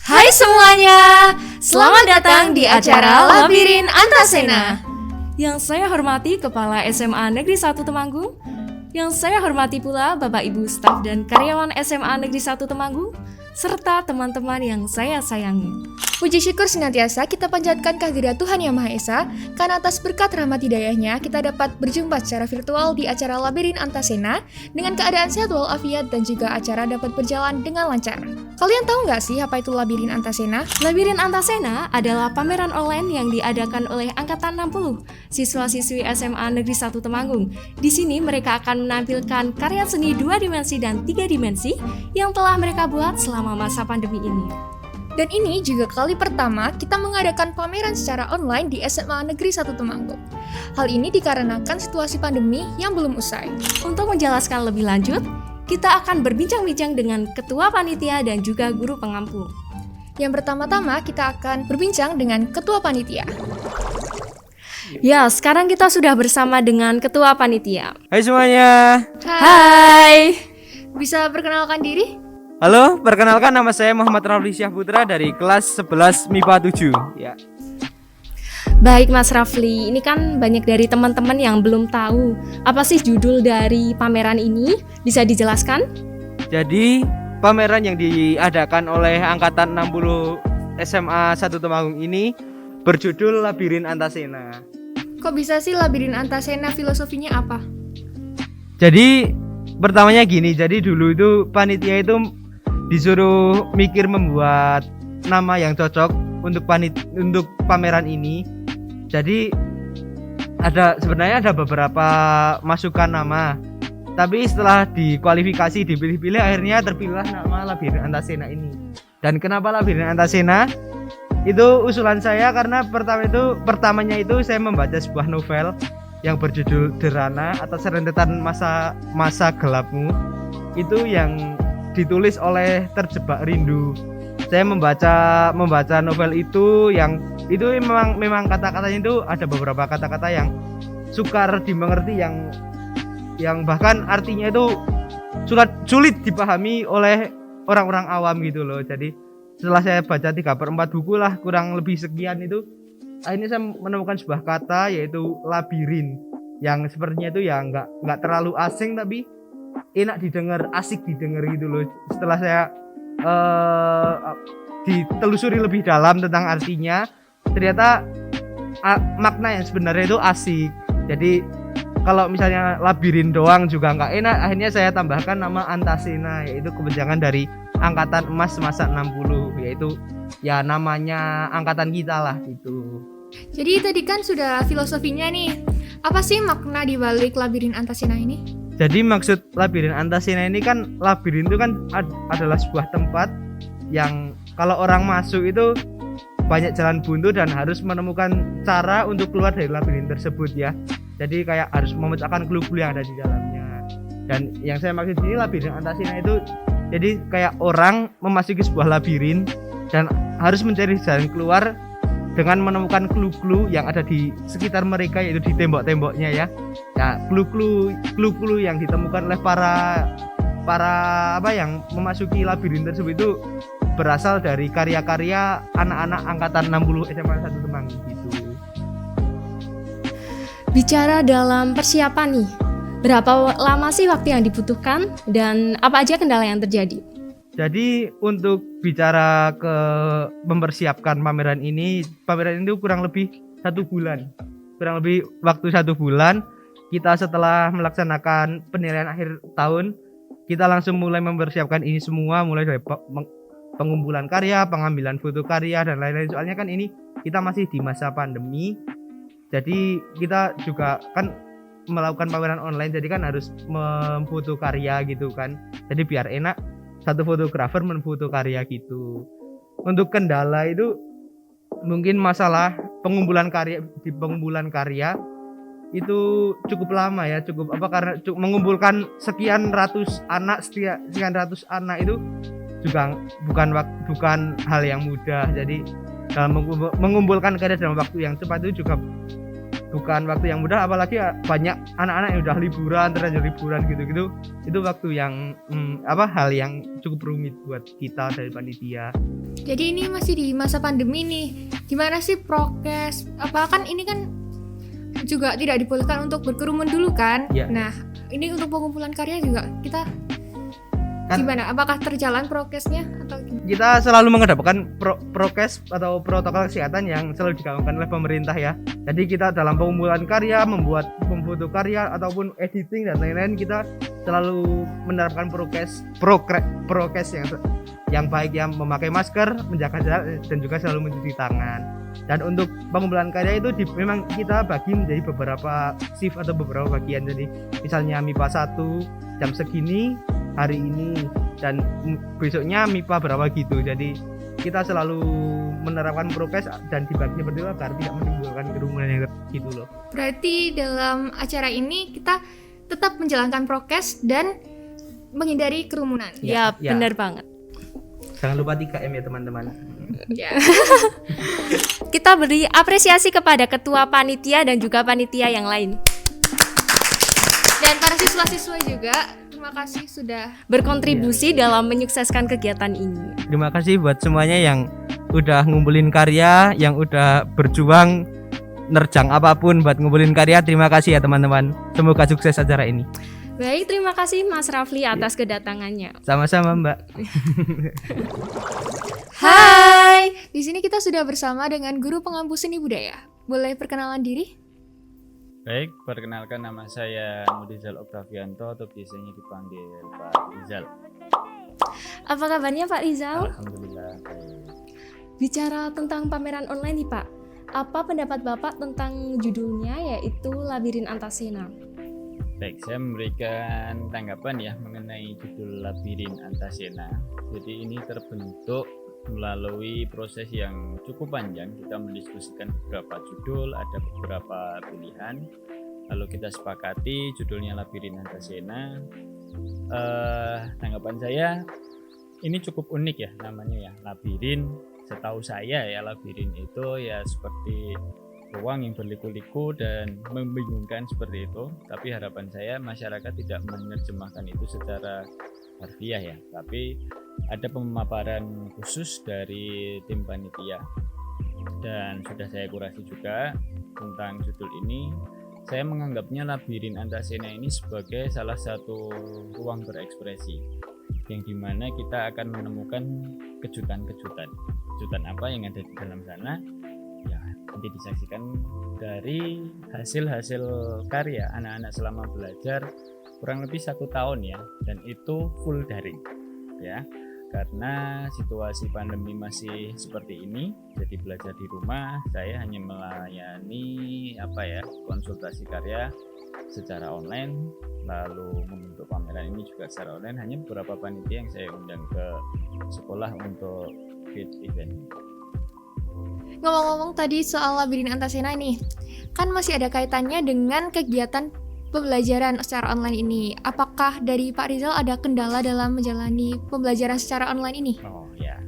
Hai semuanya, selamat datang di acara Labirin Antasena. Yang saya hormati Kepala SMA Negeri 1 Temanggung, yang saya hormati pula Bapak Ibu staf dan karyawan SMA Negeri 1 Temanggung, serta teman-teman yang saya sayangi. Puji syukur senantiasa kita panjatkan kehadirat Tuhan Yang Maha Esa, karena atas berkat rahmat hidayahnya kita dapat berjumpa secara virtual di acara Labirin Antasena dengan keadaan sehat walafiat dan juga acara dapat berjalan dengan lancar. Kalian tahu nggak sih apa itu Labirin Antasena? Labirin Antasena adalah pameran online yang diadakan oleh Angkatan 60 siswa-siswi SMA Negeri 1 Temanggung. Di sini mereka akan menampilkan karya seni 2 dimensi dan 3 dimensi yang telah mereka buat selama masa pandemi ini. Dan ini juga kali pertama kita mengadakan pameran secara online di SMA Negeri 1 Temanggung. Hal ini dikarenakan situasi pandemi yang belum usai. Untuk menjelaskan lebih lanjut, kita akan berbincang-bincang dengan Ketua Panitia dan juga Guru Pengampu. Yang pertama-tama kita akan berbincang dengan Ketua Panitia. Ya, sekarang kita sudah bersama dengan Ketua Panitia. Hai semuanya. Hai. Bisa perkenalkan diri? Halo, perkenalkan nama saya Muhammad Rafli Syahputra dari kelas 11 MIPA 7. Ya. Baik Mas Rafli, ini kan banyak dari teman-teman yang belum tahu apa sih judul dari pameran ini, bisa dijelaskan? Jadi, pameran yang diadakan oleh Angkatan 60 SMA 1 Temanggung ini berjudul Labirin Antasena. Kok bisa sih Labirin Antasena, filosofinya apa? Jadi, pertamanya gini, jadi dulu itu panitia itu disuruh mikir membuat nama yang cocok untuk pameran ini. Jadi sebenarnya ada beberapa masukan nama, tapi setelah dikualifikasi dipilih-pilih akhirnya terpilihlah nama Labirin Antasena ini. Dan kenapa Labirin Antasena? Itu usulan saya karena pertamanya itu saya membaca sebuah novel yang berjudul Derana atau Rentetan Masa Gelapmu, itu yang ditulis oleh Terjebak Rindu. Saya membaca novel itu yang itu memang kata-katanya itu ada beberapa kata-kata yang sukar dimengerti, yang bahkan artinya itu sulit dipahami oleh orang-orang awam gitu loh. Jadi setelah saya baca 3/4 buku lah, kurang lebih sekian itu, akhirnya saya menemukan sebuah kata yaitu labirin, yang sepertinya itu ya nggak terlalu asing tapi enak didengar, asik didengar gitu loh. Setelah saya ditelusuri lebih dalam tentang artinya, ternyata makna yang sebenarnya itu asik. Jadi kalau misalnya labirin doang juga nggak enak, akhirnya saya tambahkan nama Antasena, yaitu kepanjangan dari Angkatan Emas Masa 60, yaitu ya namanya angkatan kita lah gitu. Jadi tadi kan sudah filosofinya nih. Apa sih makna di balik Labirin Antasena ini? Jadi maksud Labirin Antasena ini kan, labirin itu kan adalah sebuah tempat yang kalau orang masuk itu banyak jalan buntu dan harus menemukan cara untuk keluar dari labirin tersebut ya. Jadi kayak harus memecahkan clue-clue yang ada di dalamnya. Dan yang saya maksud ini Labirin Antasena itu jadi kayak orang memasuki sebuah labirin dan harus mencari jalan keluar dengan menemukan clue-clue yang ada di sekitar mereka, yaitu di tembok-temboknya ya. Nah, clue-clue yang ditemukan oleh para yang memasuki labirin tersebut itu berasal dari karya-karya anak-anak angkatan 60 SMA 1 Temanggung gitu. Bicara dalam persiapan nih, berapa lama sih waktu yang dibutuhkan dan apa aja kendala yang terjadi? Jadi untuk bicara ke mempersiapkan pameran ini itu kurang lebih 1 bulan. Kurang lebih waktu 1 bulan, kita setelah melaksanakan penilaian akhir tahun, kita langsung mulai mempersiapkan ini semua, mulai dari pengumpulan karya, pengambilan foto karya dan lain-lain. Soalnya kan ini kita masih di masa pandemi. Jadi kita juga kan melakukan pameran online, jadi kan harus memfoto karya gitu kan. Jadi biar enak, satu fotografer memfoto karya gitu. Untuk kendala itu mungkin masalah pengumpulan karya itu cukup lama ya, karena mengumpulkan sekian ratus anak itu juga bukan hal yang mudah. Jadi dalam mengumpulkan karya dalam waktu yang cepat itu juga bukan waktu yang mudah, apalagi banyak anak-anak yang udah liburan, terlanjur liburan gitu-gitu. Itu waktu yang hal yang cukup rumit buat kita dari panitia. Jadi ini masih di masa pandemi nih. Gimana sih prokes? Apa kan ini kan juga tidak dibolehkan untuk berkerumun dulu kan? Ya. Nah, ini untuk pengumpulan karya juga kita Kan- gimana? Apakah terjalan prokesnya atau gimana? Kita selalu mengedepankan prokes atau protokol kesehatan yang selalu digaungkan oleh pemerintah ya. Jadi kita dalam pengumpulan karya, memfoto karya ataupun editing dan lain-lain, kita selalu menerapkan prokes yang baik, yang memakai masker, menjaga jarak, dan juga selalu mencuci tangan. Dan untuk pengumpulan karya itu memang kita bagi menjadi beberapa shift atau beberapa bagian. Jadi misalnya MIPA 1 jam segini hari ini, dan besoknya MIPA berapa gitu. Jadi kita selalu menerapkan prokes dan dibagi seperti itu agar tidak menimbulkan kerumunan yang gitu loh. Berarti dalam acara ini kita tetap menjalankan prokes dan menghindari kerumunan. Ya, Ya. benar banget. Jangan lupa 3M ya teman-teman. Ya. Kita beri apresiasi kepada ketua panitia dan juga panitia yang lain. Dan para siswa-siswa juga, terima kasih sudah Berkontribusi dalam menyukseskan kegiatan ini. Terima kasih buat semuanya yang udah ngumpulin karya, yang udah berjuang nerjang apapun buat ngumpulin karya. Terima kasih ya teman-teman. Semoga sukses acara ini. Baik, terima kasih Mas Rafli atas kedatangannya. Sama-sama Mbak. Hai, di sini kita sudah bersama dengan guru pengampu seni budaya. Boleh perkenalan diri? Baik, perkenalkan nama saya Mudizal Octavianto atau biasanya dipanggil Pak Rizal. Apa kabarnya Pak Rizal? Alhamdulillah baik. Bicara tentang pameran online nih Pak, apa pendapat Bapak tentang judulnya yaitu Labirin Antasena? Baik, saya memberikan tanggapan ya mengenai judul Labirin Antasena. Jadi ini terbentuk melalui proses yang cukup panjang. Kita mendiskusikan beberapa judul, ada beberapa pilihan, lalu kita sepakati judulnya Labirin Antasena. Tanggapan saya ini cukup unik ya namanya ya, labirin. Setahu saya ya labirin itu ya seperti ruang yang berliku-liku dan membingungkan seperti itu. Tapi harapan saya masyarakat tidak menerjemahkan itu secara harfiah ya, tapi ada pemaparan khusus dari tim panitia dan sudah saya kurasi juga tentang judul ini. Saya menganggapnya Labirin Antasena ini sebagai salah satu ruang berekspresi yang dimana kita akan menemukan kejutan-kejutan. Kejutan apa yang ada di dalam sana ya nanti disaksikan dari hasil-hasil karya anak-anak selama belajar kurang lebih 1 tahun ya, dan itu full daring ya, karena situasi pandemi masih seperti ini. Jadi belajar di rumah, saya hanya melayani konsultasi karya secara online, lalu membentuk pameran ini juga secara online. Hanya beberapa panitia yang saya undang ke sekolah untuk fit event. Ngomong-ngomong tadi soal Labirin Antasena ini, kan masih ada kaitannya dengan kegiatan pembelajaran secara online ini. Apakah dari Pak Rizal ada kendala dalam menjalani pembelajaran secara online ini? Oh ya,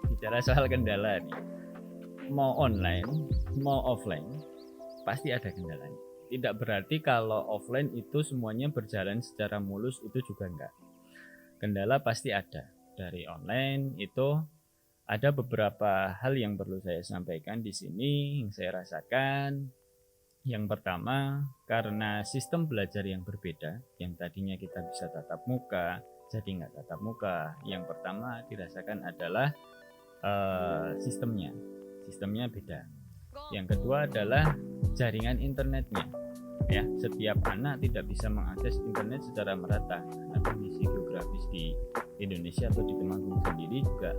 bicara soal kendala nih, mau online mau offline pasti ada kendalanya. Tidak berarti kalau offline itu semuanya berjalan secara mulus, itu juga enggak. Kendala pasti ada. Dari online itu ada beberapa hal yang perlu saya sampaikan di sini yang saya rasakan. Yang pertama, karena sistem belajar yang berbeda, yang tadinya kita bisa tatap muka, jadi nggak tatap muka. Yang pertama dirasakan adalah sistemnya beda. Yang kedua adalah jaringan internetnya. Ya, setiap anak tidak bisa mengakses internet secara merata. Karena kondisi geografis di Indonesia atau di Temanggung sendiri juga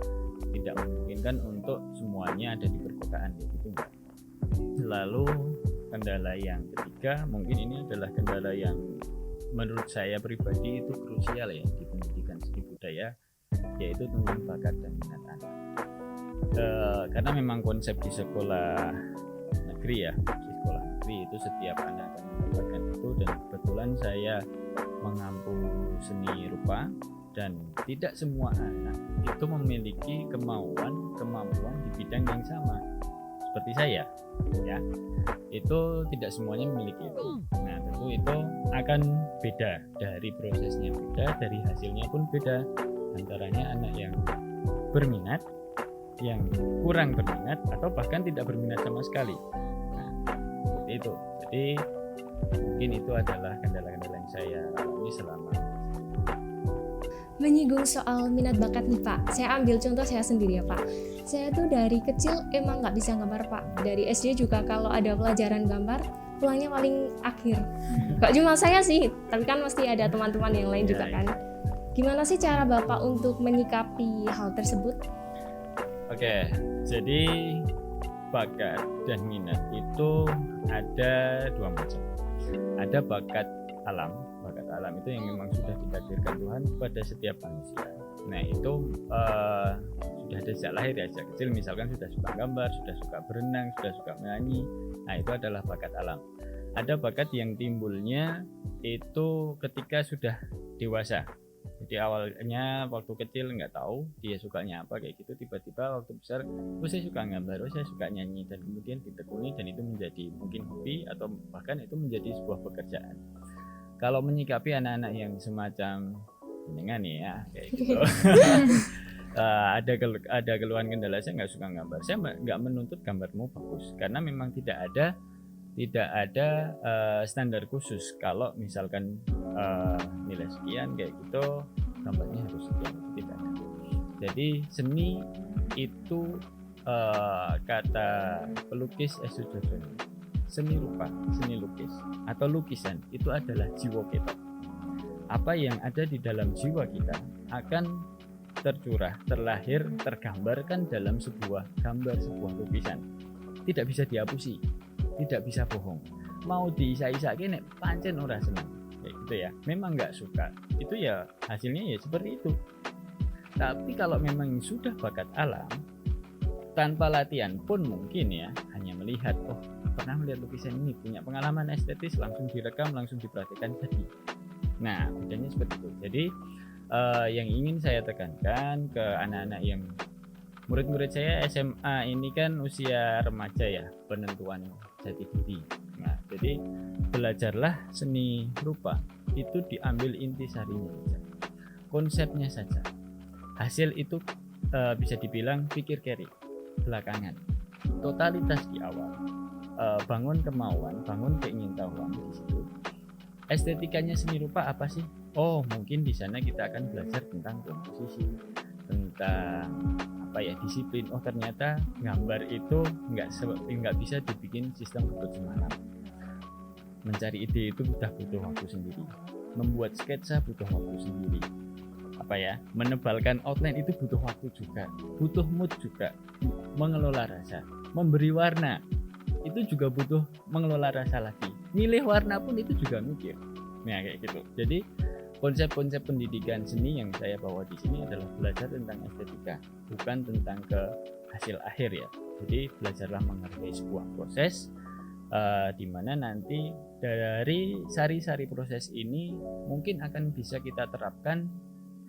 tidak memungkinkan untuk semuanya ada di perkotaan, begitu enggak. Lalu kendala yang ketiga, mungkin ini adalah kendala yang menurut saya pribadi itu krusial ya di pendidikan seni budaya, yaitu tentang bakat dan minat anak. Karena memang konsep di sekolah negeri ya, di sekolah negeri itu setiap anak akan mendapatkan itu, dan kebetulan saya mengampu seni rupa dan tidak semua anak itu memiliki kemampuan di bidang yang sama. seperti saya ya, itu tidak semuanya memiliki itu. Nah tentu itu akan beda, dari prosesnya beda, dari hasilnya pun beda, antaranya anak yang berminat, yang kurang berminat, atau bahkan tidak berminat sama sekali. Nah seperti itu. Jadi mungkin itu adalah kendala-kendala yang saya alami selama. Menyinggung soal minat bakat nih Pak, saya ambil contoh saya sendiri ya Pak. Saya tuh dari kecil emang nggak bisa gambar Pak. Dari SD juga kalau ada pelajaran gambar, pulangnya paling akhir. Gak cuma saya sih, tapi kan mesti ada teman-teman yang lain juga kan. Gimana sih cara Bapak untuk menyikapi hal tersebut? Oke, jadi bakat dan minat itu ada dua macam. Ada bakat alam. Bakat alam itu yang memang sudah ditakdirkan Tuhan pada setiap manusia. Nah itu sudah ada sejak lahir ya, sejak kecil misalkan sudah suka gambar, sudah suka berenang, sudah suka menyanyi. Nah itu adalah bakat alam. Ada bakat yang timbulnya itu ketika sudah dewasa. Jadi awalnya waktu kecil nggak tahu dia sukanya apa kayak gitu, tiba-tiba waktu besar, saya suka gambar, saya suka nyanyi, dan kemudian ditekuni dan itu menjadi mungkin hobi atau bahkan itu menjadi sebuah pekerjaan. Kalau menyikapi anak-anak yang semacam dengan ya kayak gitu, ada keluhan kendala, saya nggak suka gambar, saya nggak menuntut gambarmu bagus, karena memang tidak ada standar khusus. Kalau misalkan nilai sekian kayak gitu, gambarnya harus sekian, itu tidak ada. Jadi seni itu kata pelukis Sujojono, seni rupa, seni lukis atau lukisan itu adalah jiwa kita. Apa yang ada di dalam jiwa kita akan tercurah, terlahir, tergambarkan dalam sebuah gambar, sebuah lukisan. Tidak bisa dihapusi, tidak bisa bohong. Mau diisa-isa nek pancen ora seneng kayak gitu ya, memang nggak suka, itu ya hasilnya ya seperti itu. Tapi kalau memang sudah bakat alam, tanpa latihan pun mungkin ya, hanya melihat, oh pernah melihat lukisan ini, punya pengalaman estetis, langsung direkam, langsung diperhatikan jadi. Nah bedanya seperti itu. Jadi yang ingin saya tekankan ke anak-anak yang murid-murid saya SMA ini kan usia remaja ya, penentuan jati diri. Nah jadi belajarlah seni rupa, itu diambil intisarinya saja, konsepnya saja. Hasil itu bisa dibilang pikir carry belakangan, totalitas di awal. Bangun kemauan, bangun keingintahuan di situ. Estetikanya seni rupa apa sih? Oh, mungkin di sana kita akan belajar tentang komposisi, tentang disiplin. Oh, ternyata gambar itu nggak bisa dibikin sistem kebut semalam. Mencari ide itu butuh waktu sendiri. Membuat sketsa butuh waktu sendiri. Menebalkan outline itu butuh waktu juga, butuh mood juga, mengelola rasa, memberi warna itu juga butuh mengelola rasa lagi, milih warna pun itu juga mikir. Nah kayak gitu. Jadi konsep-konsep pendidikan seni yang saya bawa di sini adalah belajar tentang estetika, bukan tentang ke hasil akhir ya. Jadi belajarlah menghargai sebuah proses, di mana nanti dari sari-sari proses ini mungkin akan bisa kita terapkan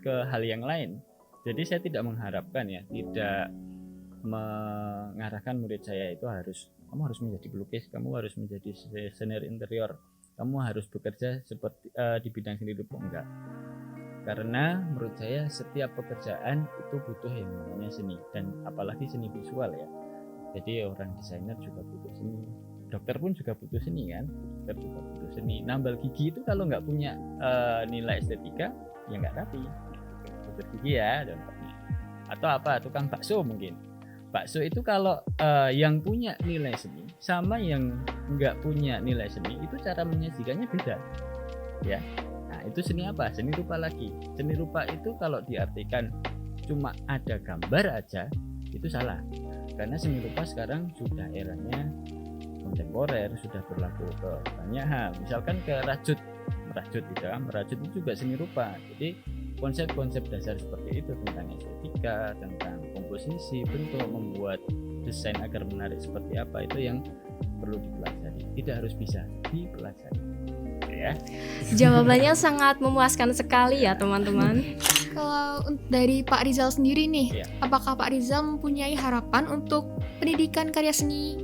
ke hal yang lain. Jadi saya tidak mengharapkan ya, tidak mengarahkan murid saya itu kamu harus menjadi pelukis, kamu harus menjadi desainer interior, kamu harus bekerja seperti di bidang seni rupa, enggak. Karena menurut saya setiap pekerjaan itu butuh yang namanya seni, dan apalagi seni visual ya. Jadi orang desainer juga butuh seni, dokter pun juga butuh seni kan, dokter juga butuh seni. Nambal gigi itu kalau nggak punya nilai estetika ya nggak rapi. Dokter gigi ya contohnya. Atau tukang bakso mungkin. Bakso itu kalau yang punya nilai seni sama yang nggak punya nilai seni itu cara menyajikannya beda ya. Nah itu seni apa? Seni rupa lagi. Seni rupa itu kalau diartikan cuma ada gambar aja itu salah, karena seni rupa sekarang sudah eranya kontemporer, sudah berlaku ke banyak hal. Misalkan ke merajut itu juga seni rupa. Jadi konsep-konsep dasar seperti itu tentang estetika, tentang komposisi, bentuk, membuat desain agar menarik seperti apa, itu yang perlu dipelajari. Tidak harus bisa dipelajari. Ya. Jawabannya sangat memuaskan sekali ya teman-teman. Kalau dari Pak Rizal sendiri nih, Iya. apakah Pak Rizal mempunyai harapan untuk pendidikan karya seni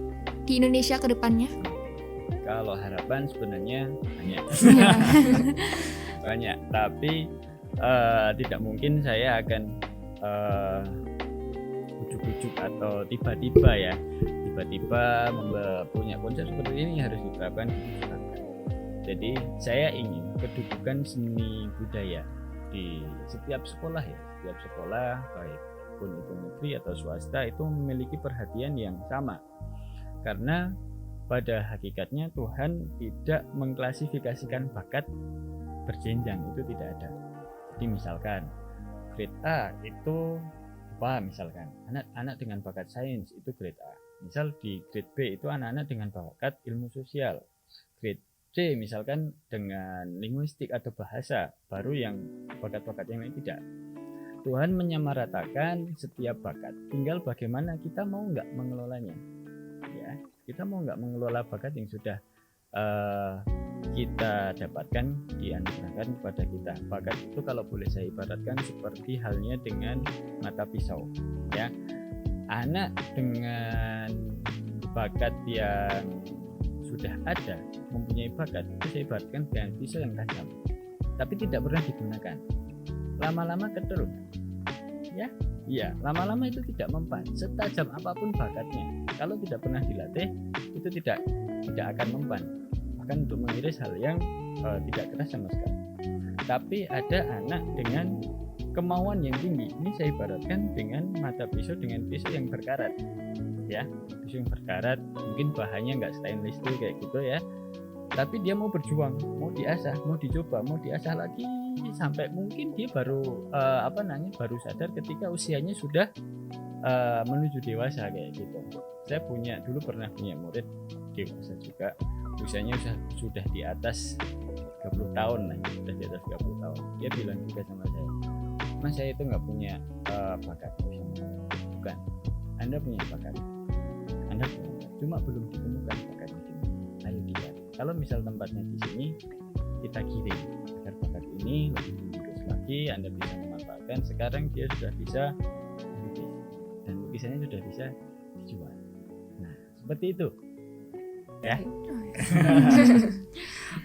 di Indonesia ke depannya? Kalau harapan sebenarnya banyak. Ya. Banyak, tapi tidak mungkin saya akan ujuk-ujuk atau tiba-tiba punya konsep seperti ini harus diterapkan. Jadi saya ingin kedudukan seni budaya di setiap sekolah baik pun itu negeri atau swasta itu memiliki perhatian yang sama, karena pada hakikatnya Tuhan tidak mengklasifikasikan bakat berjenjang, itu tidak ada. Jadi misalkan grade A itu apa, misalkan anak-anak dengan bakat sains itu grade A, misal di grade B itu anak-anak dengan bakat ilmu sosial, grade C misalkan dengan linguistik atau bahasa, baru yang bakat-bakat yang lain tidak. Tuhan menyamaratakan setiap bakat, tinggal bagaimana kita mau nggak mengelolanya, ya. Kita mau nggak mengelola bakat yang sudah kita dapatkan, dianugerahkan kepada kita. Bakat itu kalau boleh saya ibaratkan seperti halnya dengan mata pisau, ya. Anak dengan bakat yang sudah ada, mempunyai bakat, itu saya ibaratkan dengan pisau yang tajam, tapi tidak pernah digunakan. Lama-lama keterun, ya. Iya, lama-lama itu tidak mempan. Setajam apapun bakatnya, kalau tidak pernah dilatih, itu tidak akan mempan. Bahkan untuk mengiris hal yang tidak keras sama sekali. Tapi ada anak dengan kemauan yang tinggi. Ini saya ibaratkan dengan mata pisau dengan pisau yang berkarat, ya. Pisau yang berkarat, mungkin bahannya nggak stainless steel kayak gitu ya. Tapi dia mau berjuang, mau diasah, mau dicoba, mau diasah lagi sampai mungkin dia baru baru sadar ketika usianya sudah menuju dewasa kayak gitu. Saya dulu pernah punya murid dewasa juga, usianya sudah di atas 30 tahun lah, sudah di atas 30 tahun. Dia bilang juga sama saya, "Mas, saya itu nggak punya bakat." Bukan, Anda punya bakat, Anda punya, cuma belum ditemukan bakat di sini. Ayo kita, kalau misal tempatnya di sini, kita kirim agar bakat ini lebih bagus lagi, Anda bisa memanfaatkan. Sekarang dia sudah bisa melukis dan lukisannya sudah bisa dijual. Nah, seperti itu, ya.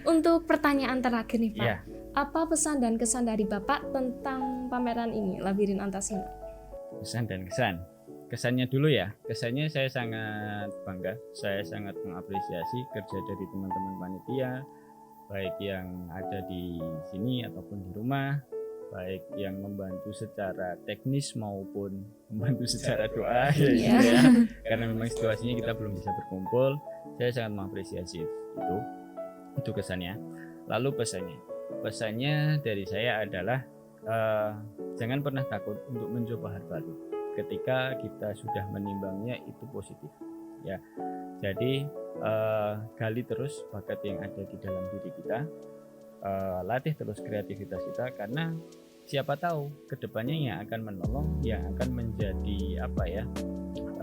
Untuk pertanyaan terakhir nih Pak, Iya. apa pesan dan kesan dari Bapak tentang pameran ini, Labirin Antaséna? Pesan dan kesan. Kesannya dulu ya. Kesannya saya sangat bangga, saya sangat mengapresiasi kerja dari teman-teman panitia, baik yang ada di sini ataupun di rumah, baik yang membantu secara teknis maupun membantu secara doa, ya, gitu ya. Karena memang situasinya kita belum bisa berkumpul. Saya sangat mengapresiasi itu. Itu kesannya. Lalu pesannya dari saya adalah jangan pernah takut untuk mencoba hal baru ketika kita sudah menimbangnya itu positif, ya. Jadi gali terus bakat yang ada di dalam diri kita, latih terus kreativitas kita, karena siapa tahu kedepannya yang akan menolong, yang akan menjadi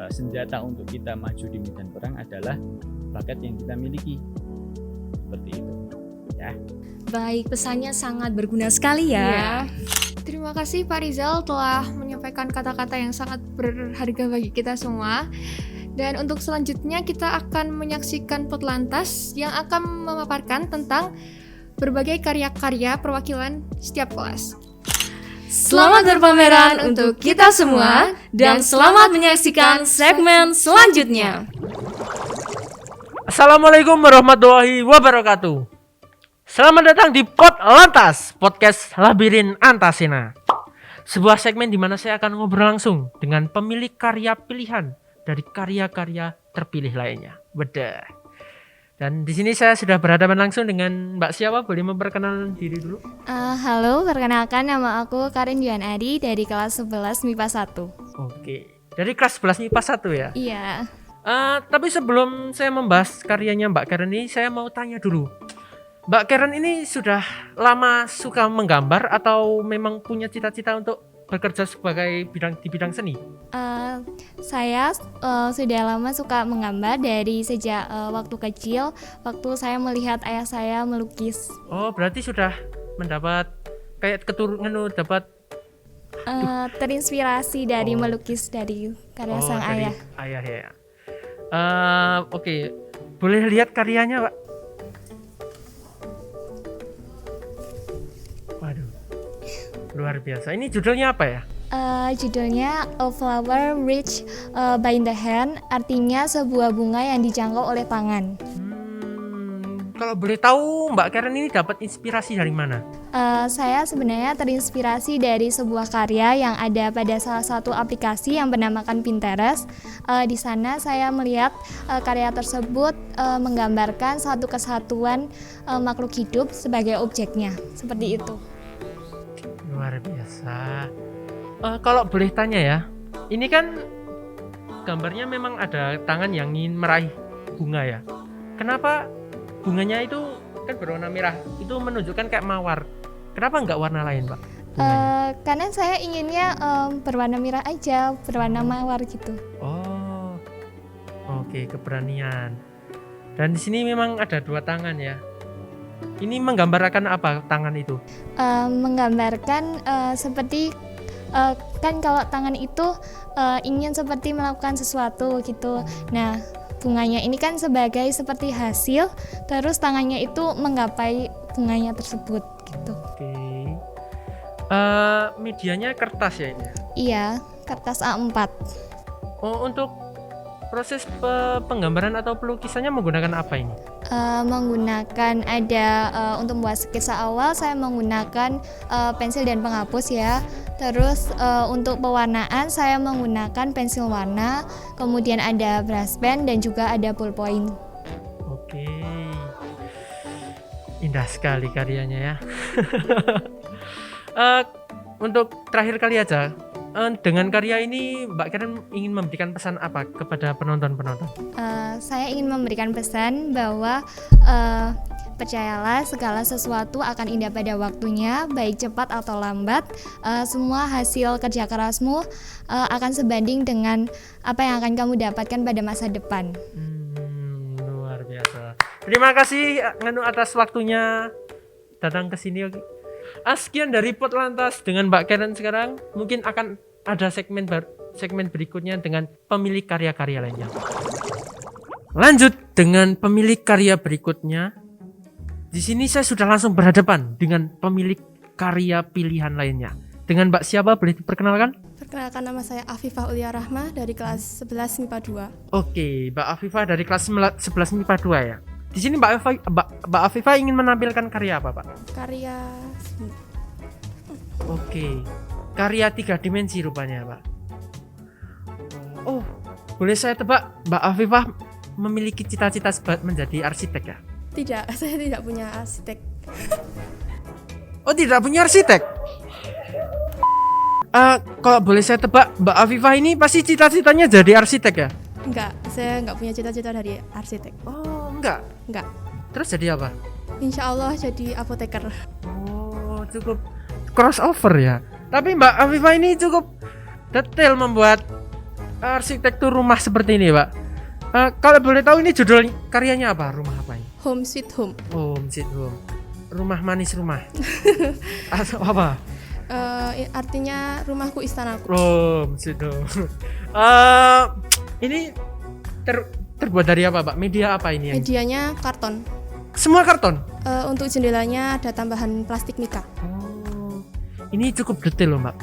senjata untuk kita maju di medan perang adalah bakat yang kita miliki. Seperti itu, ya. Baik, pesannya sangat berguna sekali ya. Iya. Terima kasih Pak Rizal telah menyampaikan kata-kata yang sangat berharga bagi kita semua. Dan untuk selanjutnya kita akan menyaksikan Potlantas yang akan memaparkan tentang berbagai karya-karya perwakilan setiap kelas. Selamat berpameran untuk kita semua dan selamat menyaksikan segmen selanjutnya. Assalamualaikum warahmatullahi wabarakatuh. Selamat datang di Potlantas, podcast Labirin Antaséna. Sebuah segmen di mana saya akan ngobrol langsung dengan pemilik karya pilihan dari karya-karya terpilih lainnya. Bedah. Dan di sini saya sudah berhadapan langsung dengan Mbak siapa? Boleh memperkenalkan diri dulu? Halo, perkenalkan nama aku Karin Yuan Adi dari kelas 11 MIPA 1. Oke. Dari kelas 11 MIPA 1 ya? Iya. Tapi sebelum saya membahas karyanya Mbak Karen ini, saya mau tanya dulu. Mbak Karen ini sudah lama suka menggambar atau memang punya cita-cita untuk bekerja sebagai di bidang seni? Saya sudah lama suka menggambar dari sejak waktu kecil, waktu saya melihat ayah saya melukis. Oh, berarti sudah mendapat kayak keturunan, dapat Terinspirasi dari melukis dari karya sang dari ayah. ayah ya. Oke. Boleh lihat karyanya, Pak? Waduh. Luar biasa. Ini judulnya apa ya? Judulnya A Flower Reached by the Hand, artinya sebuah bunga yang dijangkau oleh tangan. Kalau boleh tahu Mbak Karen ini dapat inspirasi dari mana? Saya sebenarnya terinspirasi dari sebuah karya yang ada pada salah satu aplikasi yang bernamakan Pinterest. Di sana saya melihat karya tersebut menggambarkan satu kesatuan makhluk hidup sebagai objeknya, seperti itu. Luar biasa. Kalau boleh tanya ya, ini kan gambarnya memang ada tangan yang ingin meraih bunga ya. Kenapa bunganya itu kan berwarna merah? Itu menunjukkan kayak mawar. Kenapa nggak warna lain, Pak? Karena saya inginnya berwarna merah aja, berwarna mawar gitu. Oh, oke, keberanian. Dan di sini memang ada dua tangan ya. Ini menggambarkan apa tangan itu? Menggambarkan seperti kan kalau tangan itu ingin seperti melakukan sesuatu gitu. Nah, bunganya ini kan sebagai seperti hasil, terus tangannya itu menggapai bunganya tersebut gitu. Oke. Medianya kertas ya ini? Iya, kertas A4. Oh, untuk proses penggambaran atau pelukisannya menggunakan apa ini? Menggunakan untuk membuat sketsa awal saya menggunakan pensil dan penghapus ya. Terus untuk pewarnaan saya menggunakan pensil warna, kemudian ada brush pen dan juga ada ballpoint. Oke. Indah sekali karyanya ya. Untuk terakhir kali aja, dengan karya ini Mbak Karen ingin memberikan pesan apa kepada penonton-penonton? Saya ingin memberikan pesan bahwa percayalah segala sesuatu akan indah pada waktunya, baik cepat atau lambat. Semua hasil kerja kerasmu akan sebanding dengan apa yang akan kamu dapatkan pada masa depan. Luar biasa. Terima kasih Nganu atas waktunya datang ke sini. Sekian dari Pot Lantas dengan Mbak Karen sekarang. Mungkin akan ada segmen berikutnya dengan pemilik karya-karya lainnya. Lanjut dengan pemilik karya berikutnya. Di sini saya sudah langsung berhadapan dengan pemilik karya pilihan lainnya. Dengan Mbak siapa boleh diperkenalkan? Perkenalkan, nama saya Afifah Ulia Rahma dari kelas 11 MIPA 2. Oke, Mbak Afifah dari kelas 11 MIPA 2 ya. Di sini Mbak Afifah ingin menampilkan karya apa, Pak? Karya Oke. Karya 3 dimensi rupanya, Pak. Oh, boleh saya tebak Mbak Afifah memiliki cita-cita menjadi arsitek ya? Tidak, saya tidak punya arsitek. Oh, tidak punya arsitek? Kalau boleh saya tebak, Mbak Afifah ini pasti cita-citanya jadi arsitek ya? Enggak, saya enggak punya cita-cita dari arsitek. Oh, enggak? Enggak. Terus jadi apa? Insya Allah jadi apoteker. Oh, cukup crossover ya. Tapi Mbak Afifah ini cukup detail membuat arsitektur rumah seperti ini, Pak. Kalau boleh tahu ini judul karyanya apa? Rumah apa ini? Home Sweet Home. Home Sweet Home. Rumah manis rumah. Atau apa? Artinya rumahku istanaku. Home Sweet Home. Ini terbuat dari apa, Pak? Media apa ini? Medianya karton. Semua karton? Untuk jendelanya ada tambahan plastik mika. Oh, ini cukup detail loh, Mbak.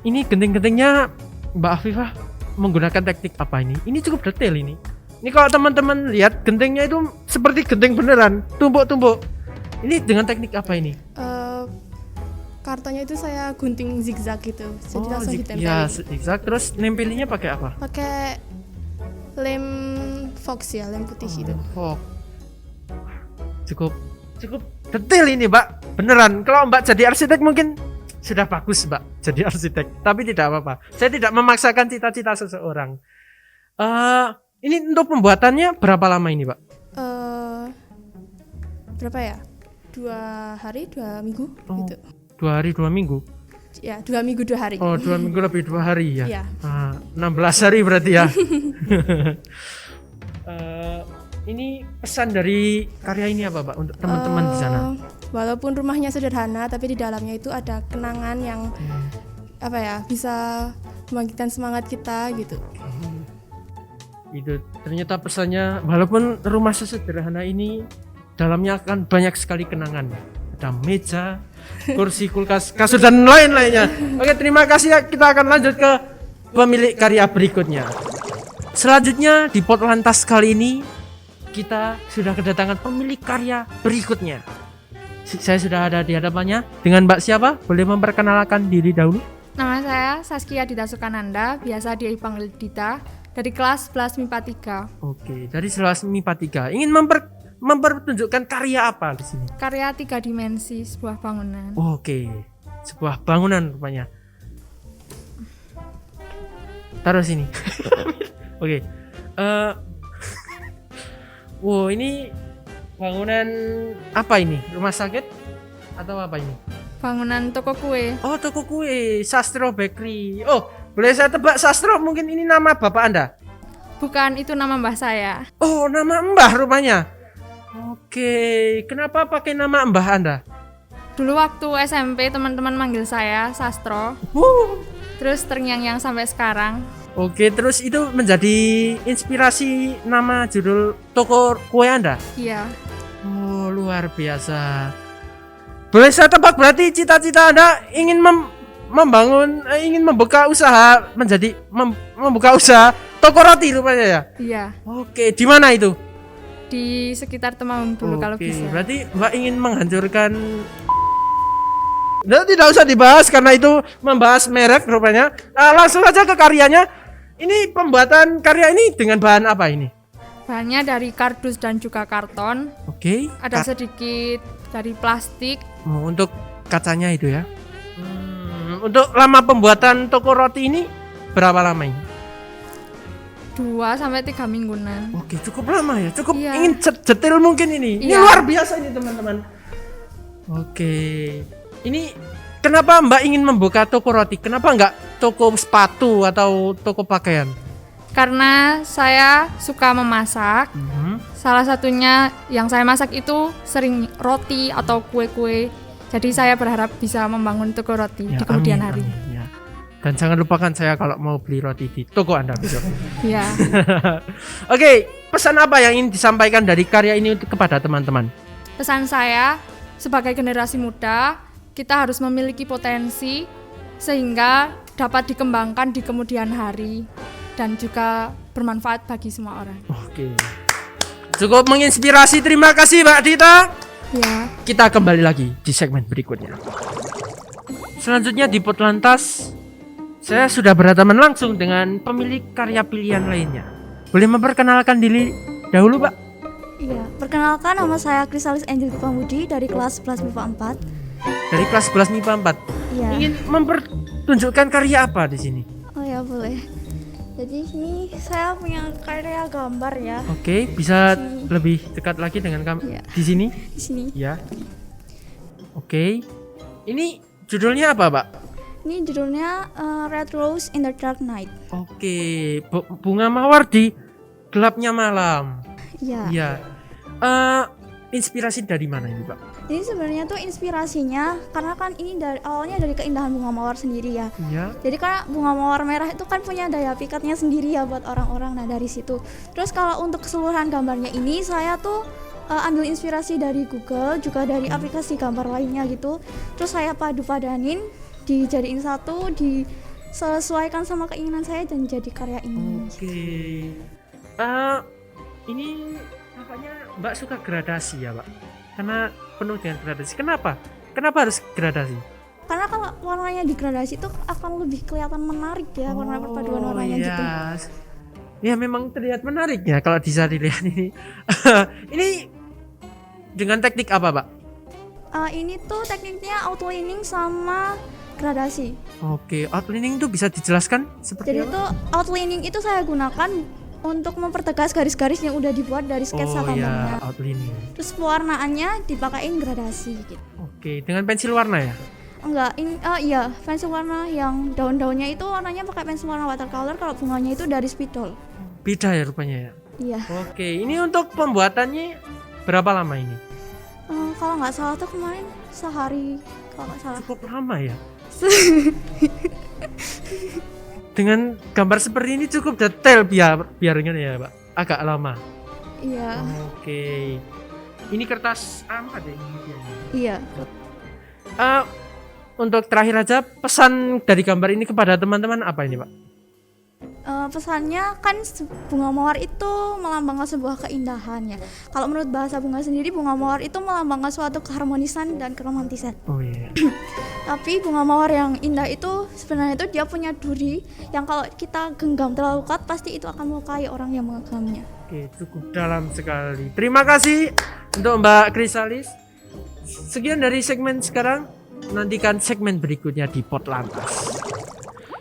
Ini genting-gentingnya Mbak Afifah menggunakan teknik apa ini? Ini cukup detail ini. Ini kalau teman-teman lihat gentingnya itu seperti genting beneran, tumpuk-tumpuk. Ini dengan teknik apa ini? Kartonnya itu saya gunting zigzag gitu. Jadi langsung ditempelin. Ya, zigzag. Terus nempelinnya pakai apa? Pakai lem fox ya, lem putih itu. Fox. Cukup detail ini, Mbak. Beneran. Kalau Mbak jadi arsitek mungkin sudah bagus, Mbak, jadi arsitek. Tapi tidak apa-apa. Saya tidak memaksakan cita-cita seseorang. Ini untuk pembuatannya berapa lama ini, Pak? Berapa ya? 2 hari 2 minggu gitu. 2 hari 2 minggu. Ya, 2 minggu 2 hari. Oh, 2 minggu lebih 2 hari ya. Iya. 16 hari berarti ya. Ini pesan dari karya ini apa, Pak, untuk teman-teman di sana? Walaupun rumahnya sederhana, tapi di dalamnya itu ada kenangan yang bisa membangkitkan semangat kita gitu. Itu ternyata pesannya, walaupun rumah sesederhana ini dalamnya akan banyak sekali kenangan. Ada meja, kursi, kulkas, kasur dan lain-lainnya. Oke, terima kasih ya. Kita akan lanjut ke pemilik karya berikutnya. Selanjutnya di Potlantas kali ini kita sudah kedatangan pemilik karya berikutnya. Saya sudah ada di hadapannya dengan Mbak siapa? Boleh memperkenalkan diri dahulu? Nama saya Saskia Dita Sukananda, biasa dipanggil Dita, dari kelas 11 MIPA 3. Oke, dari kelas MIPA 3. Ingin mempertunjukkan karya apa di sini? Karya 3 dimensi sebuah bangunan. Oke, sebuah bangunan rupanya. Taruh sini. Oke. Wow, ini bangunan apa ini? Rumah sakit atau apa ini? Bangunan toko kue. Oh, toko kue, Sastro Bakery. Oh, boleh saya tebak Sastro, mungkin ini nama bapak Anda? Bukan, itu nama mbah saya. Oh, nama mbah rupanya. Oke, kenapa pakai nama mbah Anda? Dulu waktu SMP teman-teman manggil saya Sastro, terus terngiang-ngiang sampai sekarang. Oke, terus itu menjadi inspirasi nama judul toko kue Anda? Iya. Oh, luar biasa. Boleh saya tebak, berarti cita-cita Anda ingin ingin membuka usaha membuka usaha toko roti rupanya ya? Iya, Oke, di mana itu? di sekitar Temanggung dulu kalau Oke, bisa. berarti Mbak ingin menghancurkan. Nah, tidak usah dibahas karena itu membahas merek rupanya. Langsung aja ke karyanya. Ini pembuatan karya ini dengan bahan apa ini? Bahannya dari kardus dan juga karton. Oke. Ada sedikit dari plastik. Untuk kacanya itu ya. Untuk lama pembuatan toko roti ini berapa lama ini? 2-3 mingguan. Oke, cukup lama ya. Cukup Iya. ingin detail mungkin ini. Ini Iya. luar biasa ini teman-teman. Oke. Ini kenapa Mbak ingin membuka toko roti? Kenapa enggak toko sepatu atau toko pakaian? Karena saya suka memasak. Salah satunya yang saya masak itu sering roti atau kue-kue. Jadi saya berharap bisa membangun toko roti di kemudian hari. Amin, ya. Dan jangan lupakan saya kalau mau beli roti di toko Anda besok. Iya. Oke, pesan apa yang ingin disampaikan dari karya ini untuk kepada teman-teman? Pesan saya sebagai generasi muda, kita harus memiliki potensi sehingga dapat dikembangkan di kemudian hari dan juga bermanfaat bagi semua orang. Oke. Cukup menginspirasi. Terima kasih Mbak Dita. Ya. Kita kembali lagi di segmen berikutnya. Selanjutnya di Potlantas, saya sudah berhadapan langsung dengan pemilik karya pilihan lainnya. Boleh memperkenalkan diri dahulu, Pak? Iya, perkenalkan nama saya Krisalis Angel Pamudi dari kelas 11 MIPA 4. Dari kelas 11 MIPA 4. Iya. Ingin mempertunjukkan karya apa di sini? Oh ya, boleh. Jadi ini saya punya karya gambar ya. Oke, bisa lebih dekat lagi dengan Iya. di sini? Di sini. Ya. Oke. Ini judulnya apa, Pak? Ini judulnya Red Rose in the Dark Night. Oke, bunga mawar di gelapnya malam. Iya. Iya. Inspirasi dari mana ini, Pak? Ini sebenarnya tuh inspirasinya karena kan ini awalnya dari keindahan bunga mawar sendiri ya. Iya. Jadi karena bunga mawar merah itu kan punya daya pikatnya sendiri ya buat orang-orang. Nah dari situ. Terus kalau untuk keseluruhan gambarnya ini saya tuh ambil inspirasi dari Google, juga dari aplikasi gambar lainnya gitu. Terus saya padu-padanin, dijadiin satu, disesuaikan sama keinginan saya dan jadi karya ini. Oke. Ini nampaknya Mbak suka gradasi ya, Pak? Karena penuh dengan gradasi. Kenapa? Kenapa harus gradasi? Karena kalau warnanya digradasi itu akan lebih kelihatan menarik ya, warna perpaduan warnanya gitu. Ya memang terlihat menarik ya kalau bisa dilihat ini. Ini dengan teknik apa, Pak? Ini tuh tekniknya outlining sama gradasi. Oke, outlining itu bisa dijelaskan seperti Jadi apa? tuh outlining itu saya gunakan untuk mempertegas garis-garis yang udah dibuat dari sketsa gambarnya. Ya, outlining. Terus pewarnaannya dipakein gradasi gitu. Oke, dengan pensil warna ya? Enggak, iya, pensil warna yang daun-daunnya itu warnanya pakai pensil warna watercolor, kalau bunganya itu dari spidol. Beda ya rupanya ya? Iya. Oke, ini untuk pembuatannya berapa lama ini? Kalau nggak salah tuh kemarin sehari, kalau nggak salah. Cukup lama ya? Dengan gambar seperti ini cukup detail biarnya ya, Pak. Agak lama. Iya. Oke. Ini kertas A4 ya ini. Iya. Untuk terakhir aja pesan dari gambar ini kepada teman-teman apa ini, Pak? Pesannya kan bunga mawar itu melambangkan sebuah keindahan ya. Kalau menurut bahasa bunga sendiri, bunga mawar itu melambangkan suatu keharmonisan dan keromantisan. Oh iya. Tapi bunga mawar yang indah itu sebenarnya itu dia punya duri yang kalau kita genggam terlalu kuat pasti itu akan melukai orang yang mengegangnya. Oke, cukup dalam sekali. Terima kasih untuk Mbak Krisalis. Sekian dari segmen sekarang. Nantikan segmen berikutnya di Pot Lantas.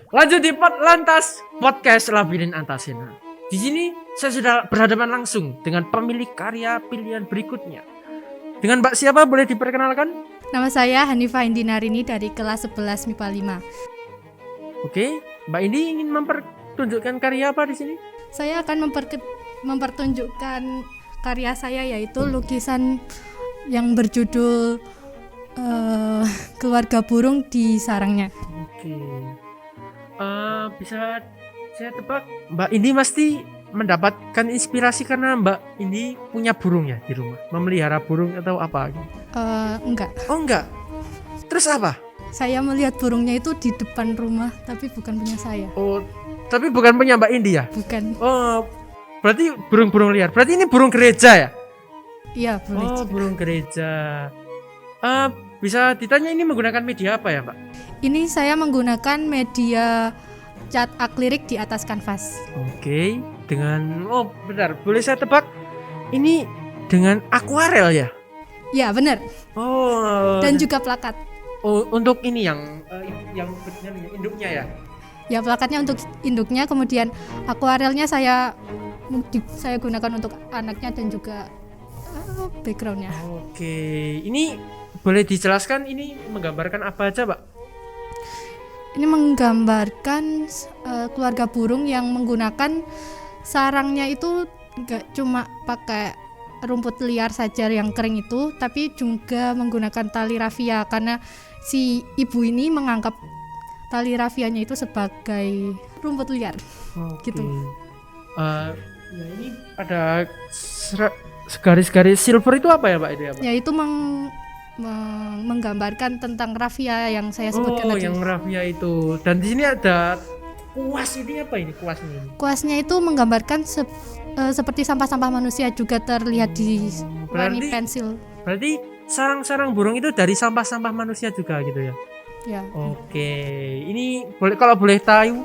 Lanjut di Pot Lantas, podcast Labirin Antasena. Di sini saya sudah berhadapan langsung dengan pemilik karya pilihan berikutnya. Dengan Mbak siapa boleh diperkenalkan? Nama saya Hanifah Indinarini dari kelas 11 MIPA 5. Oke, Mbak Indi ingin mempertunjukkan karya apa di sini? Saya akan mempertunjukkan karya saya, yaitu lukisan yang berjudul Keluarga Burung di Sarangnya. Oke. Bisa saya tebak Mbak Indi pasti mendapatkan inspirasi karena Mbak Indi punya burung ya di rumah, memelihara burung atau apa? Enggak. Oh enggak. Terus apa? Saya melihat burungnya itu di depan rumah, tapi bukan punya saya. Oh, tapi bukan punya Mbak Indi ya? Bukan. Oh, berarti burung-burung liar. Berarti ini burung gereja ya? Iya, boleh. Oh, burung gereja. Bisa ditanya ini menggunakan media apa ya, Pak? Ini saya menggunakan media cat akrilik di atas kanvas. Oke, dengan bentar, boleh saya tebak? Ini dengan akuarel ya? Ya, benar. Oh. Dan juga plakat. Oh, untuk ini yang induknya ya? Ya, plakatnya untuk induknya, kemudian akuarelnya saya gunakan untuk anaknya dan juga backgroundnya. Oke, ini boleh dijelaskan ini menggambarkan apa aja, Pak? Ini menggambarkan keluarga burung yang menggunakan sarangnya itu nggak cuma pakai rumput liar saja yang kering itu, tapi juga menggunakan tali rafia karena si ibu ini menganggap tali rafianya itu sebagai rumput liar. Gitu. Ya ini ada garis-garis silver itu apa ya, Pak? Itu ya, Pak? Yaitu menggambarkan tentang rafia yang saya sebutkan tadi. Oh, yang rafia itu. Dan di sini ada kuas, ini apa ini kuasnya? Kuasnya itu menggambarkan seperti sampah-sampah manusia, juga terlihat di warna pensil. Berarti sarang-sarang burung itu dari sampah-sampah manusia juga gitu ya? Ya. Oke, ini kalau boleh tahu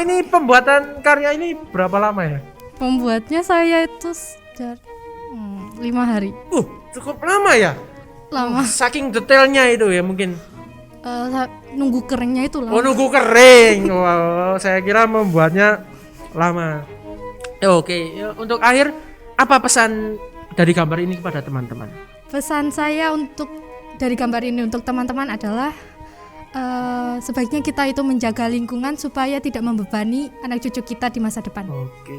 ini pembuatan karya ini berapa lama ya? Pembuatnya saya itu sejak 5 hari. Cukup lama ya? Lama. Saking detailnya itu ya mungkin. Nunggu keringnya itu lama. Oh, nunggu kering. Wow, saya kira membuatnya lama. Oke, untuk akhir apa pesan dari gambar ini kepada teman-teman? Pesan saya dari gambar ini untuk teman-teman adalah sebaiknya kita itu menjaga lingkungan supaya tidak membebani anak cucu kita di masa depan. Oke,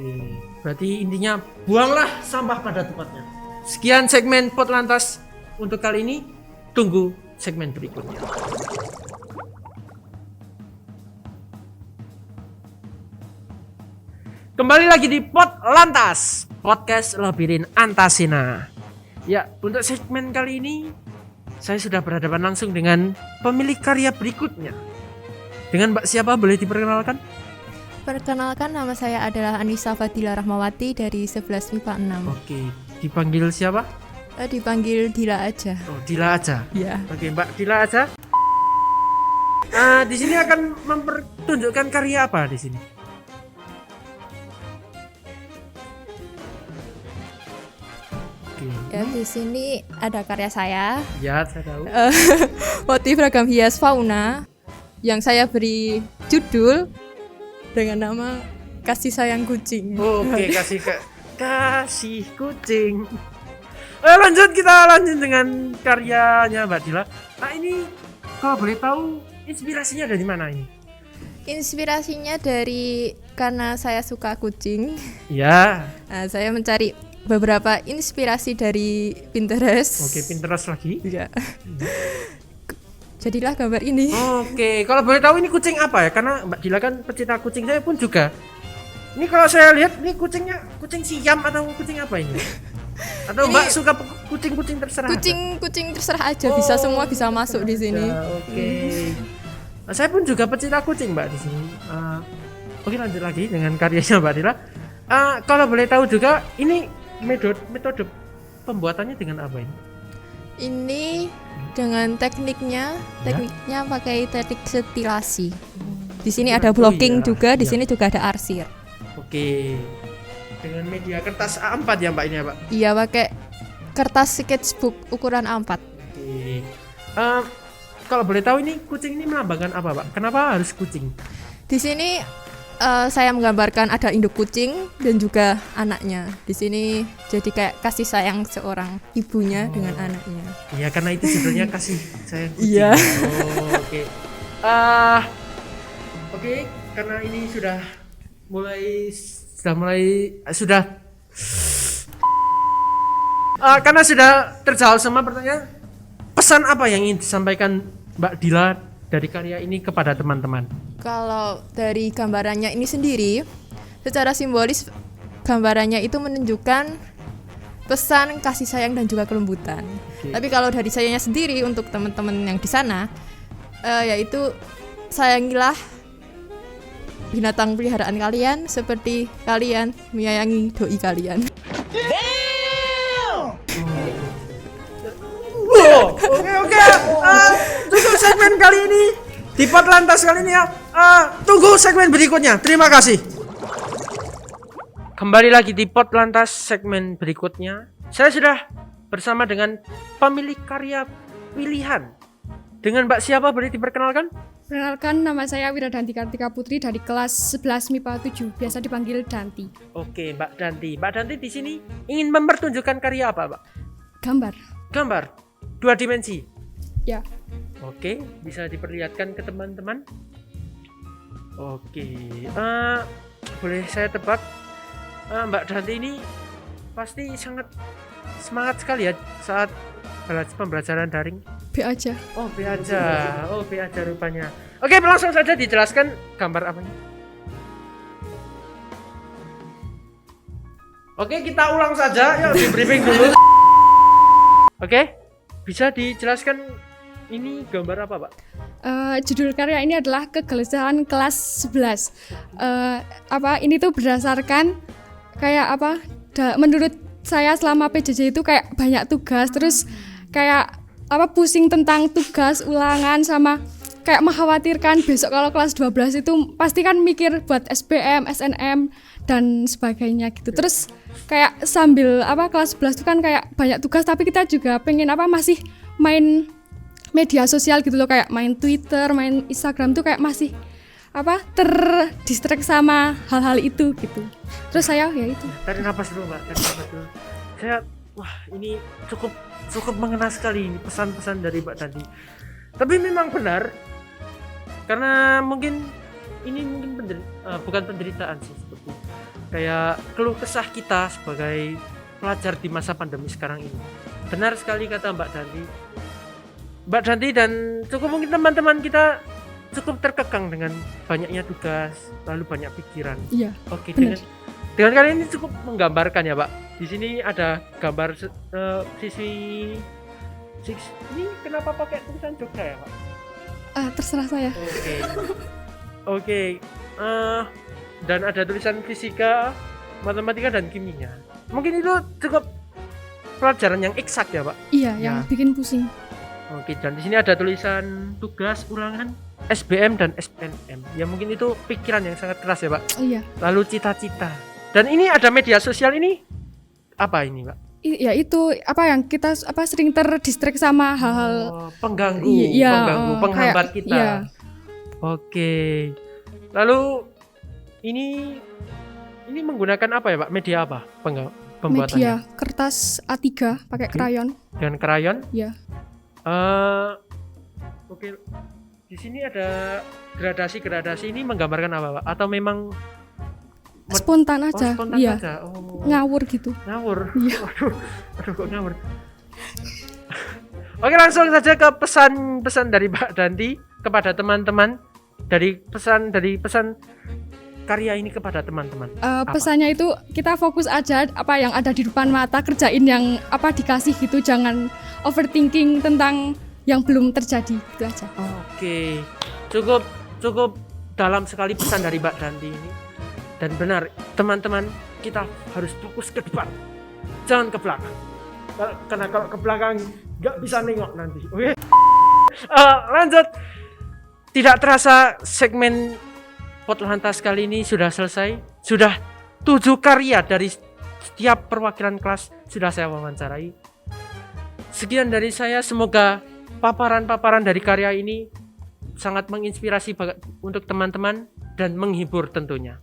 berarti intinya buanglah sampah pada tempatnya. Sekian segmen Pot Lantas untuk kali ini. Tunggu segmen berikutnya. Kembali lagi di Pot Lantas, podcast Labirin Antasena. Ya, untuk segmen kali ini saya sudah berhadapan langsung dengan pemilik karya berikutnya. Dengan Mbak siapa boleh diperkenalkan? Perkenalkan, nama saya adalah Anissa Fadila Rahmawati dari 11 MIPA 6. Oke, dipanggil siapa? Dipanggil Dila aja. Oh, Dila aja. Iya. Oke, Mbak Dila aja. Di sini akan mempertunjukkan karya apa di sini? Ya, di sini ada karya saya. Ya, saya tahu. Motif ragam hias fauna yang saya beri judul dengan nama Kasih Sayang Kucing. Oke, kasih kucing. Kita lanjut dengan karyanya Mbak Dila. Nah, ini kalau boleh tahu inspirasinya dari mana ini? Inspirasinya karena saya suka kucing. Ya. Nah, saya mencari beberapa inspirasi dari Pinterest. Oke, Pinterest lagi. Iya. Jadilah gambar ini. Oke, kalau boleh tahu ini kucing apa ya? Karena Mbak Dila kan pecinta kucing, saya pun juga. Ini kalau saya lihat ini kucingnya kucing Siam atau kucing apa ini? Atau Mbak suka kucing-kucing terserah? Kucing terserah aja, bisa semua bisa masuk di sini. Oke. Nah, saya pun juga pecinta kucing Mbak di sini. Oke, lanjut lagi dengan karyanya Mbak Dila. Kalau boleh tahu juga ini metode pembuatannya dengan apa ini? Ini dengan tekniknya pakai teknik setilasi. Di sini ada blocking juga, di sini juga ada arsir. Oke. Dengan media kertas A4 ya Mbak ini ya Pak? Iya, pakai kertas sketchbook ukuran A4. Oke. Kalau boleh tahu ini kucing ini melambangkan apa Pak? Kenapa harus kucing? Di sini saya menggambarkan ada induk kucing dan juga anaknya. Di sini jadi kayak kasih sayang seorang ibunya dengan anaknya. Iya, karena itu judulnya kasih sayang kucing. Iya. Oke. Oke, karena ini sudah karena sudah terjawab semua pertanyaan. Pesan apa yang ingin disampaikan Mbak Dila dari karya ini kepada teman-teman? Kalau dari gambarannya ini sendiri, secara simbolis gambarannya itu menunjukkan pesan kasih sayang dan juga kelembutan. Tapi kalau dari sayanya sendiri untuk teman-teman yang di sana, yaitu sayangilah binatang peliharaan kalian seperti kalian menyayangi doi kalian. Oke. Tunggu segmen kali ini di Pot Lantas kali ini ya. Tunggu segmen berikutnya. Terima kasih. Kembali lagi di Pot Lantas segmen berikutnya. Saya sudah bersama dengan pemilik karya pilihan. Dengan Mbak siapa boleh diperkenalkan? Perkenalkan, nama saya Wiradanti Kartika Putri dari kelas 11 MIPA 7, biasa dipanggil Danti. Oke, Mbak Danti. Mbak Danti di sini ingin mempertunjukkan karya apa, Mbak? Gambar 2 dimensi. Ya. Oke, bisa diperlihatkan ke teman-teman. Oke, boleh saya tebak, Mbak Danti ini pasti sangat semangat sekali ya saat pembelajaran daring. B aja. Oh, B aja rupanya. Oke, langsung saja dijelaskan gambar apanya. Oke, kita ulang saja. Yuk, di briefing dulu. Oke, bisa dijelaskan ini gambar apa, Pak? Judul karya ini adalah Kegelisahan kelas 11. Ini tuh berdasarkan kayak menurut saya selama PJJ itu kayak banyak tugas, terus kayak pusing tentang tugas ulangan sama kayak mengkhawatirkan besok kalau kelas 12 itu pasti kan mikir buat SBM, SNM dan sebagainya gitu. Terus kayak sambil kelas 11 itu kan kayak banyak tugas, tapi kita juga pengen masih main media sosial gitu loh, kayak main Twitter, main Instagram tuh kayak masih terdistract sama hal-hal itu gitu. Terus saya ya itu. Tarik nafas dulu, Mbak. Saya ini cukup mengena sekali ini pesan-pesan dari Mbak Danti. Tapi memang benar, karena mungkin bukan penderitaan sih, seperti kayak keluh kesah kita sebagai pelajar di masa pandemi sekarang ini. Benar sekali kata Mbak Danti dan cukup mungkin teman-teman kita cukup terkekang dengan banyaknya tugas, lalu banyak pikiran. Iya. Oke, dengan kali ini cukup menggambarkan ya, Pak. Di sini ada gambar sisi ini kenapa pakai tulisan Jogja ya, Pak? Terserah saya. Oke. Dan ada tulisan fisika, matematika dan kimia. Mungkin itu cukup pelajaran yang eksak ya, Pak? Iya, yang bikin pusing. Oke, dan di sini ada tulisan tugas ulangan SBM dan SNM. Ya mungkin itu pikiran yang sangat keras ya, Pak. Iya. Lalu cita-cita. Dan ini ada media sosial ini apa ini, Pak? Ya itu yang kita sering terdistract sama hal-hal pengganggu, penghambat kita. Iya. Oke. Lalu ini menggunakan apa ya, Pak? Media apa pembuatannya? Media kertas A3 pakai krayon. Dengan krayon? Iya. Oke. Di sini ada gradasi ini menggambarkan apa, Pak? Atau memang spontan aja. Spontan Iya. aja. Oh. Ngawur gitu. Ngawur. Iya. Aduh kok ngawur. Oke, langsung saja ke pesan dari Mbak Danti kepada teman-teman, dari pesan karya ini kepada teman-teman. Pesannya itu kita fokus aja apa yang ada di depan mata, kerjain yang apa dikasih gitu, jangan overthinking tentang yang belum terjadi gitu aja. Oke, cukup dalam sekali pesan dari Mbak Danti ini. Dan benar, teman-teman, kita harus fokus ke depan, jangan ke belakang. Karena kalau ke belakang nggak bisa nengok nanti. Oke. Lanjut. Tidak terasa segmen Potlantas kali ini sudah selesai. Sudah 7 karya dari setiap perwakilan kelas sudah saya wawancarai. Sekian dari saya, semoga paparan-paparan dari karya ini sangat menginspirasi untuk teman-teman dan menghibur tentunya.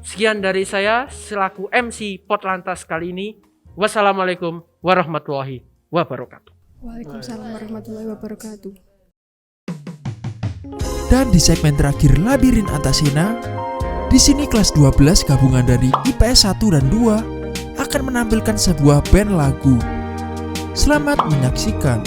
Sekian dari saya selaku MC Potlantas kali ini. Wassalamualaikum warahmatullahi wabarakatuh. Waalaikumsalam warahmatullahi wabarakatuh. Dan di segmen terakhir Labirin Antasena, di sini kelas 12 gabungan dari IPS 1 dan 2 akan menampilkan sebuah band lagu. Selamat menyaksikan.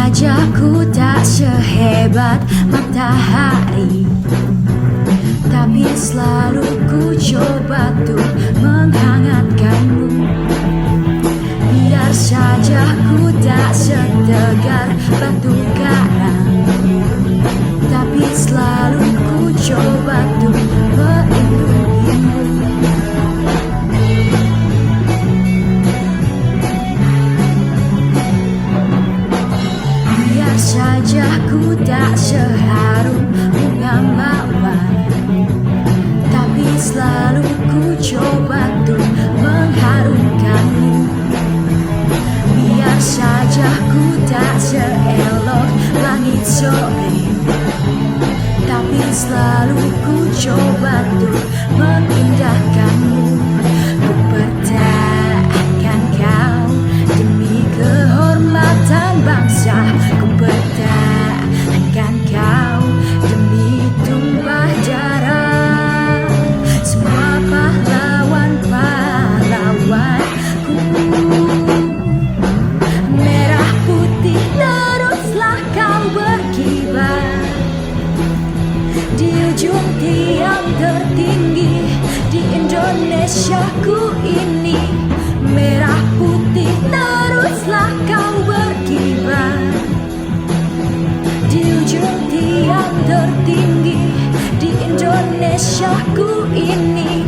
Wajahku tak sehebat matahari, tapi selalu ku coba tuh menghangatkanmu. Biar saja ku tak setegar batu karang, tapi selalu ku coba tuh melindungimu. Biar saja ku tak seharum bunga mawar, tapi selalu ku coba tuh mengharumkanmu. Biar saja ku tak seelok langit sore, tapi selalu ku coba tuh mengindahkanmu. Ku pertahankan kau demi kehormatan bangsa. Ku pertahankan kau demi tumpah darah semua pahlawan-pahlawanku. Merah putih teruslah kau berkibar di ujung tiang tertinggi di Indonesiaku ini. Merah putih teruslah kau berkibar di ujung tiang tertinggi di Indonesiaku ini.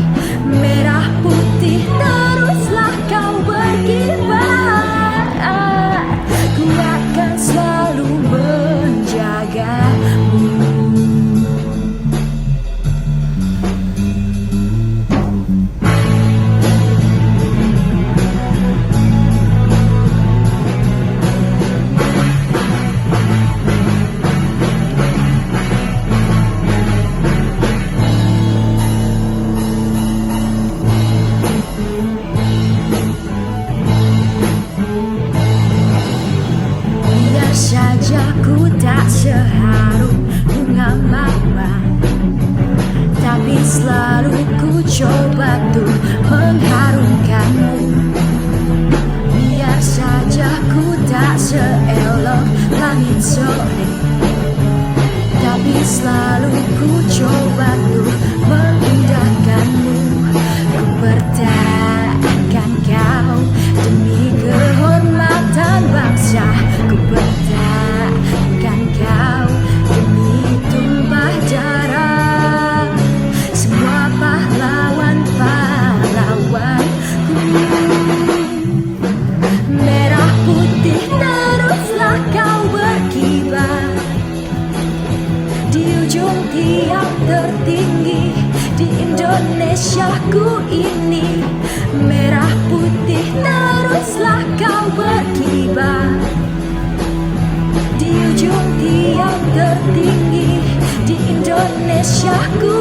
Merah putih teruslah kau berkibar, ku akan selalu menjagamu. tiang tertinggi di Indonesiaku ini, merah putih teruslah kau berkibar. Di ujung tiang tertinggi di Indonesiaku